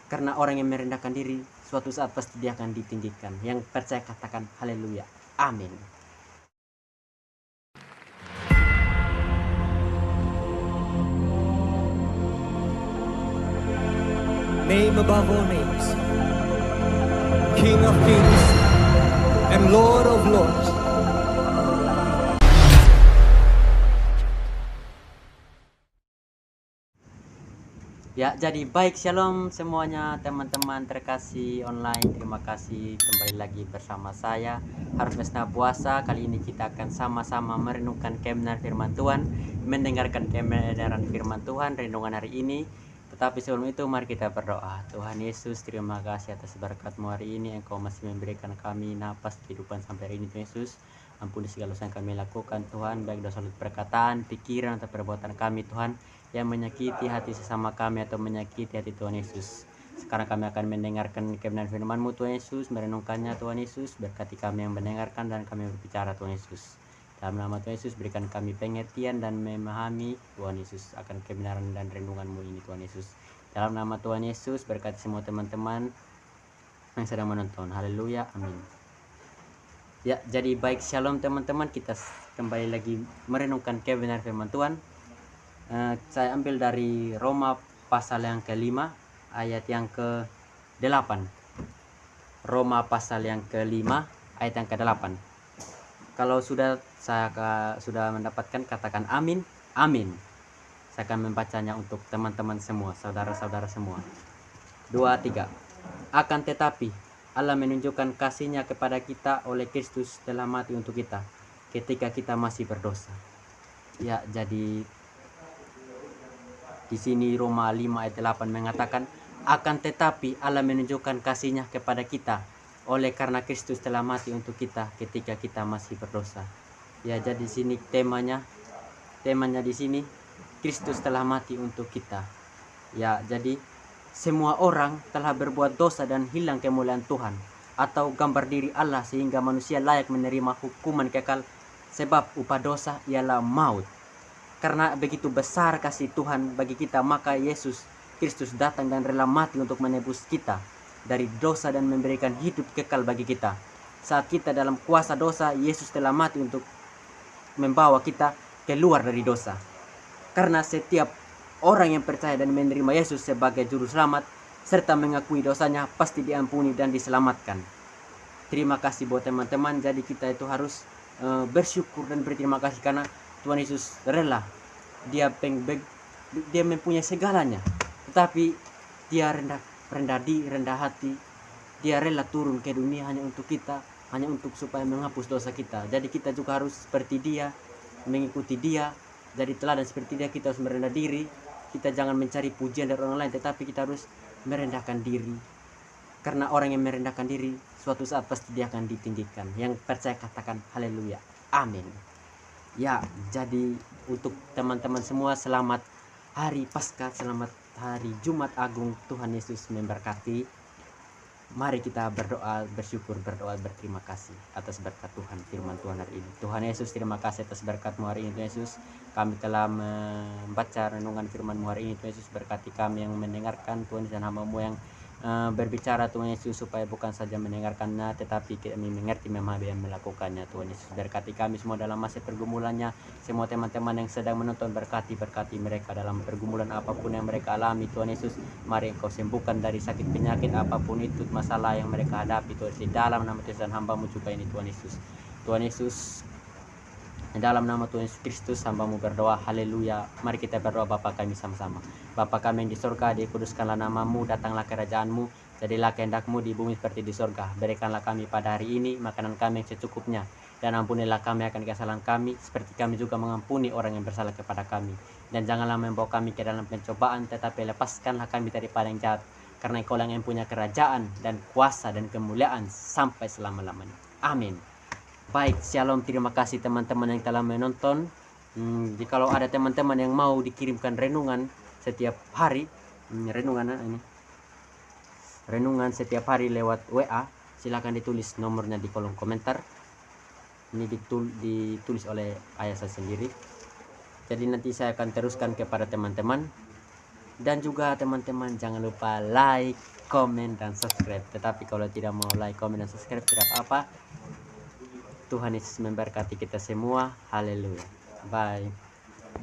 Karena orang yang merendahkan diri, suatu saat pasti dia akan ditinggikan. Yang percaya katakan haleluya. Amin. Name above all names, King of kings and Lord of lords. Ya, jadi baik, shalom semuanya teman-teman terkasih online. Terima kasih kembali lagi bersama saya. Harus Mesna Puasa. Kali ini kita akan sama-sama merenungkan kebenaran firman Tuhan, mendengarkan kebenaran firman Tuhan renungan hari ini. Tetapi sebelum itu mari kita berdoa. Tuhan Yesus, terima kasih atas berkat-Mu hari ini. Engkau masih memberikan kami napas kehidupan sampai hari ini, Tuhan Yesus. Ampuni segala dosa yang kami lakukan, Tuhan, baik dosa perkataan, pikiran, atau perbuatan kami, Tuhan, yang menyakiti hati sesama kami atau menyakiti hati Tuhan Yesus. Sekarang kami akan mendengarkan kebenaran firman-Mu, Tuhan Yesus, merenungkannya, Tuhan Yesus. Berkati kami yang mendengarkan dan kami berbicara, Tuhan Yesus. Dalam nama Tuhan Yesus, berikan kami pengertian dan memahami, Tuhan Yesus, akan kebenaran dan renungan-Mu ini, Tuhan Yesus. Dalam nama Tuhan Yesus, berkati semua teman-teman yang sedang menonton. Haleluya, amin. Ya, jadi baik, shalom teman-teman. Kita kembali lagi merenungkan kebenaran firman Tuhan. Saya ambil dari Roma pasal yang ke-5 ayat yang ke-8. Roma pasal yang ke-5 ayat yang ke-8. Kalau sudah sudah mendapatkan, katakan amin. Amin. Saya akan membacanya untuk teman-teman semua, saudara-saudara semua. 2, 3. Akan tetapi Allah menunjukkan kasih-Nya kepada kita oleh Kristus telah mati untuk kita ketika kita masih berdosa. Ya, jadi di sini Roma 5 ayat 8 mengatakan, akan tetapi Allah menunjukkan kasih-Nya kepada kita oleh karena Kristus telah mati untuk kita ketika kita masih berdosa. Ya, jadi di sini temanya di sini Kristus telah mati untuk kita. Ya, jadi semua orang telah berbuat dosa dan hilang kemuliaan Tuhan atau gambar diri Allah, sehingga manusia layak menerima hukuman kekal, sebab upah dosa ialah maut. Karena begitu besar kasih Tuhan bagi kita, maka Yesus Kristus datang dan rela mati untuk menebus kita dari dosa dan memberikan hidup kekal bagi kita. Saat kita dalam kuasa dosa, Yesus telah mati untuk membawa kita keluar dari dosa. Karena setiap orang yang percaya dan menerima Yesus sebagai juru selamat serta mengakui dosanya pasti diampuni dan diselamatkan. Terima kasih buat teman-teman. Jadi kita itu harus bersyukur dan berterima kasih karena Tuhan Yesus rela. Dia mempunyai segalanya, tetapi dia rendah hati. Dia rela turun ke dunia hanya untuk kita, hanya untuk supaya menghapus dosa kita. Jadi kita juga harus seperti dia, mengikuti dia. Jadi teladan seperti dia, kita harus merendah diri. Kita jangan mencari pujian dari orang lain, tetapi kita harus merendahkan diri. Karena orang yang merendahkan diri, suatu saat pasti dia akan ditinggikan. Yang percaya katakan haleluya, amin. Ya, jadi untuk teman-teman semua, selamat hari Paskah, selamat hari Jumat Agung. Tuhan Yesus memberkati. Mari kita berdoa, bersyukur, berdoa, berterima kasih atas berkat Tuhan, firman Tuhan hari ini. Tuhan Yesus, terima kasih atas berkat-Mu hari ini, Tuhan Yesus. Kami telah membaca renungan firman-Mu hari ini, Tuhan Yesus. Berkati kami yang mendengarkan, Tuhan, dan hamba-Mu yang berbicara, Tuhan Yesus, supaya bukan saja mendengarkannya, tetapi kami mengerti, memahami, dan melakukannya, Tuhan Yesus. Berkati kami semua dalam masa pergumulannya. Semua teman-teman yang sedang menonton, berkati mereka dalam pergumulan apapun yang mereka alami, Tuhan Yesus. Mari Engkau sembuhkan dari sakit penyakit apapun itu, masalah yang mereka hadapi, Tuhan Yesus. Dalam nama Tuhan hamba-Mu juga ini, Tuhan Yesus. Tuhan Yesus, dalam nama Tuhan Yesus Kristus hamba-Mu berdoa, haleluya. Mari kita berdoa. Bapa kami sama-sama. Bapa kami yang di surga, dikuduskanlah nama-Mu, datanglah kerajaan-Mu, jadilah kehendak-Mu di bumi seperti di surga. Berikanlah kami pada hari ini makanan kami yang secukupnya, dan ampunilah kami akan kesalahan kami, seperti kami juga mengampuni orang yang bersalah kepada kami. Dan janganlah membawa kami ke dalam pencobaan, tetapi lepaskanlah kami daripada yang jahat, karena Engkau yang punya kerajaan dan kuasa dan kemuliaan sampai selama-lamanya. Amin. Baik, shalom, terima kasih teman-teman yang telah menonton. Jikalau ada teman-teman yang mau dikirimkan renungan setiap hari, renungan setiap hari lewat WA, silakan ditulis nomornya di kolom komentar. Ini ditulis oleh ayah saya sendiri. Jadi nanti saya akan teruskan kepada teman-teman. Dan juga teman-teman jangan lupa like, komen, dan subscribe. Tetapi kalau tidak mau like, komen, dan subscribe tidak apa-apa. Tuhan Yesus memberkati kita semua. Haleluya. Bye.